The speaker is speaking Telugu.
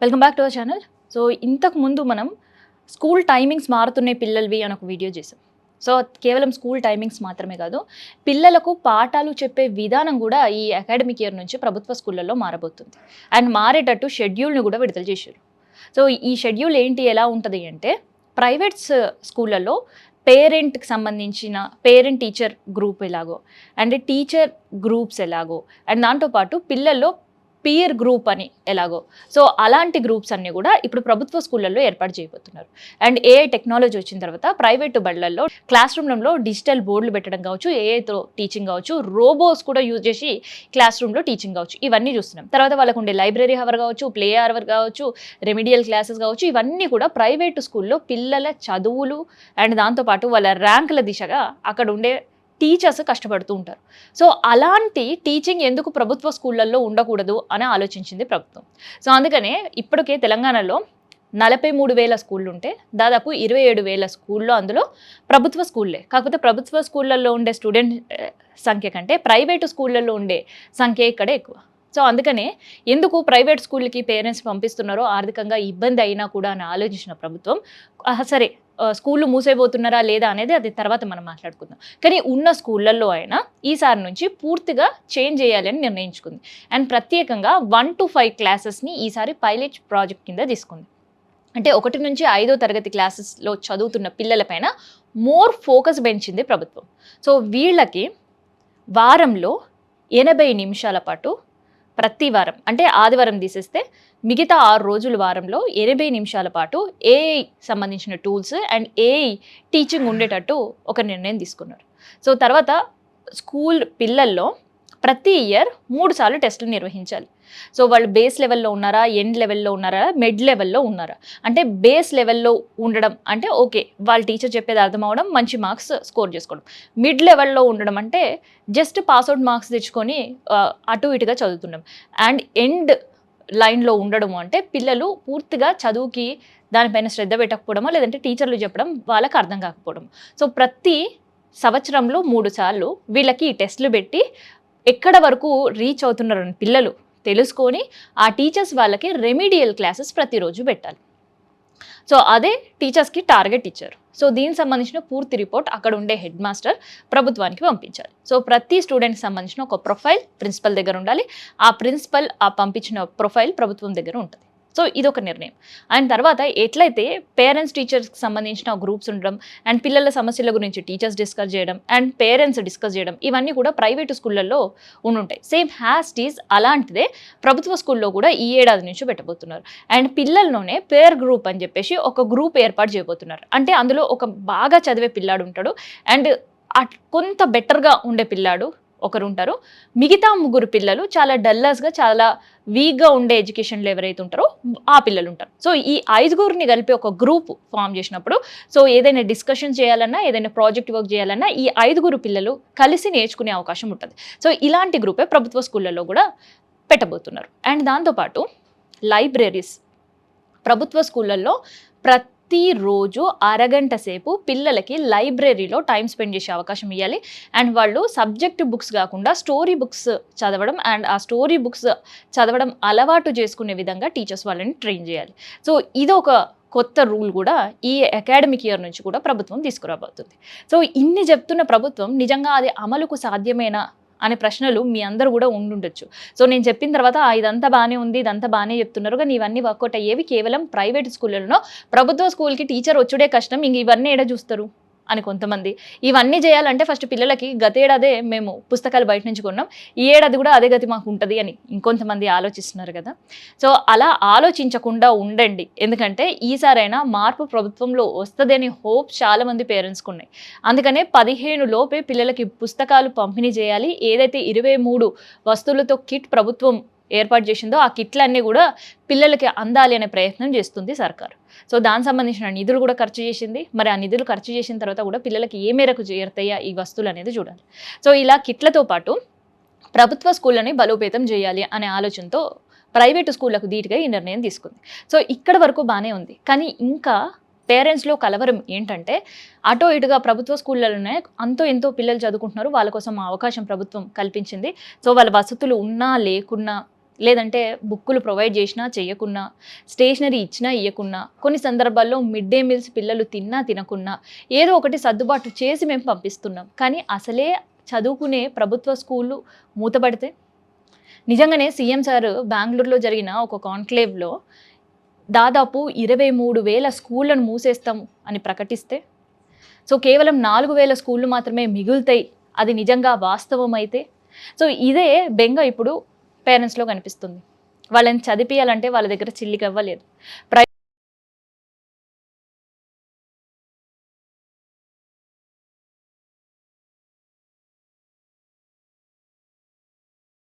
Welcome back to our channel. So ఇంతకు ముందు మనం స్కూల్ టైమింగ్స్ మారుతున్నాయి పిల్లలవి అని ఒక వీడియో చేసాం. సో కేవలం స్కూల్ టైమింగ్స్ మాత్రమే కాదు, పిల్లలకు పాఠాలు చెప్పే విధానం కూడా ఈ అకాడమిక్ ఇయర్ నుంచి ప్రభుత్వ స్కూళ్ళల్లో మారబోతుంది. అండ్ మారేటట్టు షెడ్యూల్ని కూడా విడుదల చేశారు. సో ఈ షెడ్యూల్ ఏంటి, ఎలా ఉంటుంది అంటే, ప్రైవేట్స్ స్కూళ్ళల్లో పేరెంట్కి సంబంధించిన పేరెంట్ టీచర్ గ్రూప్ ఎలాగో, అండ్ టీచర్ గ్రూప్స్ ఎలాగో, అండ్ దాంతోపాటు పిల్లల్లో పీర్ గ్రూప్ అని ఎలాగో, సో అలాంటి గ్రూప్స్ అన్నీ కూడా ఇప్పుడు ప్రభుత్వ స్కూళ్ళల్లో ఏర్పాటు చేయబోతున్నారు. అండ్ ఏఐ టెక్నాలజీ వచ్చిన తర్వాత ప్రైవేటు బళ్ళల్లో క్లాస్ రూమ్లలో డిజిటల్ బోర్డులు పెట్టడం కావచ్చు, ఏఐతో టీచింగ్ కావచ్చు, రోబోస్ కూడా యూజ్ చేసి క్లాస్ రూమ్లో టీచింగ్ కావచ్చు, ఇవన్నీ చూస్తున్నాం. తర్వాత వాళ్ళకు ఉండే లైబ్రరీ హవర్ కావచ్చు, ప్లే అవర్ కావచ్చు, రెమిడియల్ క్లాసెస్ కావచ్చు, ఇవన్నీ కూడా ప్రైవేటు స్కూల్లో పిల్లల చదువులు అండ్ దాంతోపాటు వాళ్ళ ర్యాంకుల దిశగా అక్కడ ఉండే టీచర్స్ కష్టపడుతూ ఉంటారు. సో అలాంటి టీచింగ్ ఎందుకు ప్రభుత్వ స్కూళ్ళల్లో ఉండకూడదు అని ఆలోచించింది ప్రభుత్వం. సో అందుకనే ఇప్పటికే తెలంగాణలో 43,000 స్కూళ్ళు ఉంటే దాదాపు 27,000 స్కూల్లో అందులో ప్రభుత్వ స్కూళ్ళే. కాకపోతే ప్రభుత్వ స్కూళ్ళల్లో ఉండే స్టూడెంట్ సంఖ్య కంటే ప్రైవేటు స్కూళ్ళల్లో ఉండే సంఖ్య ఇక్కడే ఎక్కువ. సో అందుకనే ఎందుకు ప్రైవేట్ స్కూల్కి పేరెంట్స్ పంపిస్తున్నారో, ఆర్థికంగా ఇబ్బంది అయినా కూడా అని ఆలోచించిన ప్రభుత్వం, సరే స్కూళ్ళు మూసేయబోతున్నారా లేదా అనేది అది తర్వాత మనం మాట్లాడుకుందాం, కానీ ఉన్న స్కూళ్ళల్లో అయినా ఈసారి నుంచి పూర్తిగా చేంజ్ చేయాలి అని నిర్ణయించుకుంది. అండ్ ప్రత్యేకంగా 1 to 5 క్లాసెస్ని ఈసారి పైలట్ ప్రాజెక్ట్ కింద తీసుకుంది. అంటే 1 నుంచి 5వ తరగతి క్లాసెస్లో చదువుతున్న పిల్లలపైన మోర్ ఫోకస్ పెంచింది ప్రభుత్వం. సో వీళ్ళకి వారంలో 80 నిమిషాల పాటు ప్రతి వారం, అంటే ఆదివారం తీసేస్తే మిగతా 6 రోజుల వారంలో 80 నిమిషాల పాటు ఏఐ సంబంధించిన టూల్స్ అండ్ ఏఐ టీచింగ్ ఉండేటట్టు ఒక నిర్ణయం తీసుకున్నారు. సో తర్వాత స్కూల్ పిల్లల్లో ప్రతి ఇయర్ 3 సార్లు టెస్టులు నిర్వహించాలి. సో వాళ్ళు బేస్ లెవెల్లో ఉన్నారా, ఎండ్ లెవెల్లో ఉన్నారా, మిడ్ లెవెల్లో ఉన్నారా. అంటే బేస్ లెవెల్లో ఉండడం అంటే ఓకే, వాళ్ళ టీచర్ చెప్పేది అర్థం అవడం, మంచి మార్క్స్ స్కోర్ చేసుకోవడం. మిడ్ లెవెల్లో ఉండడం అంటే జస్ట్ పాస్అవుట్ మార్క్స్ తెచ్చుకొని అటు ఇటుగా చదువుతుండడం. అండ్ ఎండ్ లైన్లో ఉండడము అంటే పిల్లలు పూర్తిగా చదువుకి దానిపైన శ్రద్ధ పెట్టకపోవడమో, లేదంటే టీచర్లు చెప్పడం వాళ్ళకి అర్థం కాకపోవడం. సో ప్రతి సంవత్సరంలో 3 సార్లు వీళ్ళకి ఈ టెస్టులు పెట్టి ఎక్కడ వరకు రీచ్ అవుతున్నారని పిల్లలు తెలుసుకొని ఆ టీచర్స్ వాళ్ళకి రెమిడియల్ క్లాసెస్ ప్రతిరోజు పెట్టాలి. సో అదే టీచర్స్కి టార్గెట్ ఇచ్చారు. సో దీనికి సంబంధించిన పూర్తి రిపోర్ట్ అక్కడ ఉండే హెడ్ మాస్టర్ ప్రభుత్వానికి పంపించాలి. సో ప్రతి స్టూడెంట్కి సంబంధించిన ఒక ప్రొఫైల్ ప్రిన్సిపల్ దగ్గర ఉండాలి. ఆ ప్రిన్సిపల్ ఆ పంపించిన ప్రొఫైల్ ప్రభుత్వం దగ్గర ఉంటుంది. సో ఇదొక నిర్ణయం. అండ్ తర్వాత ఎట్లయితే పేరెంట్స్ టీచర్స్కి సంబంధించిన గ్రూప్స్ ఉండడం, అండ్ పిల్లల సమస్యల గురించి టీచర్స్ డిస్కస్ చేయడం, అండ్ పేరెంట్స్ డిస్కస్ చేయడం, ఇవన్నీ కూడా ప్రైవేటు స్కూళ్ళల్లో ఉండుంటాయి. సేమ్ హ్యాస్టీస్ అలాంటిదే ప్రభుత్వ స్కూల్లో కూడా ఈ ఏడాది నుంచి పెట్టబోతున్నారు. అండ్ పిల్లల్లోనే పేర్ గ్రూప్ అని చెప్పేసి ఒక గ్రూప్ ఏర్పాటు చేయబోతున్నారు. అంటే అందులో ఒక బాగా చదివే పిల్లాడు ఉంటాడు, అండ్ కొంత బెటర్గా ఉండే పిల్లాడు ఒకరు ఉంటారు. మిగతా 3 పిల్లలు చాలా డల్లర్స్గా, చాలా వీక్గా ఉండే ఎడ్యుకేషన్లో ఎవరైతే ఉంటారో ఆ పిల్లలు ఉంటారు. సో ఈ 5గురిని కలిపి ఒక గ్రూప్ ఫామ్ చేసినప్పుడు, సో ఏదైనా డిస్కషన్ చేయాలన్నా, ఏదైనా ప్రాజెక్ట్ వర్క్ చేయాలన్నా ఈ 5 పిల్లలు కలిసి నేర్చుకునే అవకాశం ఉంటుంది. సో ఇలాంటి గ్రూపే ప్రభుత్వ స్కూళ్ళల్లో కూడా పెట్టబోతున్నారు. అండ్ దాంతోపాటు లైబ్రరీస్ ప్రభుత్వ స్కూళ్ళల్లో ప్రతిరోజు అరగంట సేపు పిల్లలకి లైబ్రరీలో టైం స్పెండ్ చేసే అవకాశం ఇవ్వాలి. అండ్ వాళ్ళు సబ్జెక్ట్ బుక్స్ కాకుండా స్టోరీ బుక్స్ చదవడం, అండ్ ఆ స్టోరీ బుక్స్ చదవడం అలవాటు చేసుకునే విధంగా టీచర్స్ వాళ్ళని ట్రైన్ చేయాలి. సో ఇది ఒక కొత్త రూల్ కూడా ఈ అకాడమిక్ ఇయర్ నుంచి కూడా ప్రభుత్వం తీసుకురాబోతుంది. సో ఇన్ని చెప్తున్న ప్రభుత్వం నిజంగా అది అమలుకు సాధ్యమేనా అనే ప్రశ్నలు మీ అందరూ కూడా ఉండుండొచ్చు. సో నేను చెప్పిన తర్వాత ఇదంతా బాగానే ఉంది, ఇదంతా బాగానే చెప్తున్నారు, కానీ ఇవన్నీ వర్కౌట్ అయ్యేవి కేవలం ప్రైవేట్ స్కూళ్ళలో. ప్రభుత్వ స్కూల్కి టీచర్ వచ్చుడే కష్టం, ఇంక ఇవన్నీ ఏడా చూస్తారు అని కొంతమంది. ఇవన్నీ చేయాలంటే ఫస్ట్ పిల్లలకి గత ఏడాదే మేము పుస్తకాలు బయట నుంచి కొన్నాం, ఈ ఏడాది కూడా అదే గతి మాకు ఉంటుంది అని ఇంకొంతమంది ఆలోచిస్తున్నారు కదా. సో అలా ఆలోచించకుండా ఉండండి, ఎందుకంటే ఈసారైనా మార్పు ప్రభుత్వంలో వస్తుంది అనే హోప్ చాలామంది పేరెంట్స్కి ఉన్నాయి. అందుకనే 15 లోపే పిల్లలకి పుస్తకాలు పంపిణీ చేయాలి. ఏదైతే 23 వస్తువులతో కిట్ ప్రభుత్వం ఏర్పాటు చేసిందో ఆ కిట్లన్నీ కూడా పిల్లలకి అందాలి అనే ప్రయత్నం చేస్తుంది సర్కారు. సో దానికి సంబంధించిన నిధులు కూడా ఖర్చు చేసింది. మరి ఆ నిధులు ఖర్చు చేసిన తర్వాత కూడా పిల్లలకి ఏ మేరకు చేరుతాయా ఈ వస్తువులు అనేది చూడాలి. సో ఇలా కిట్లతో పాటు ప్రభుత్వ స్కూళ్ళని బలోపేతం చేయాలి అనే ఆలోచనతో ప్రైవేటు స్కూళ్ళకు ధీటుగా ఈ నిర్ణయం తీసుకుంది. సో ఇక్కడ వరకు బాగానే ఉంది, కానీ ఇంకా పేరెంట్స్లో కలవరం ఏంటంటే, అటో ఇటుగా ప్రభుత్వ స్కూళ్ళలోనే అంతో ఎంతో పిల్లలు చదువుకుంటున్నారు, వాళ్ళ కోసం అవకాశం ప్రభుత్వం కల్పించింది. సో వాళ్ళ వసతులు ఉన్నా లేకున్నా లేదంటే బుక్కులు ప్రొవైడ్ చేసినా చేయకున్నా, స్టేషనరీ ఇచ్చినా ఇయ్యకున్నా, కొన్ని సందర్భాల్లో మిడ్ డే మీల్స్ పిల్లలు తిన్నా తినకున్నా ఏదో ఒకటి సర్దుబాటు చేసి మేము పంపిస్తున్నాం. కానీ అసలే చదువుకునే ప్రభుత్వ స్కూళ్ళు మూతపడితే నిజంగానే సీఎం సార్ బెంగుళూరులో జరిగిన ఒక కాన్క్లేవ్‌లో దాదాపు 23,000 స్కూళ్ళను మూసేస్తాము అని ప్రకటిస్తే, సో కేవలం 4,000 స్కూళ్ళు మాత్రమే మిగులుతాయి. అది నిజంగా వాస్తవమైతే, సో ఇదే బెంగ ఇప్పుడు పేరెంట్స్‌లో కనిపిస్తుంది. వాళ్ళని చదివిపియాలంటే వాళ్ళ దగ్గర చిల్లిగవ్వ లేదు.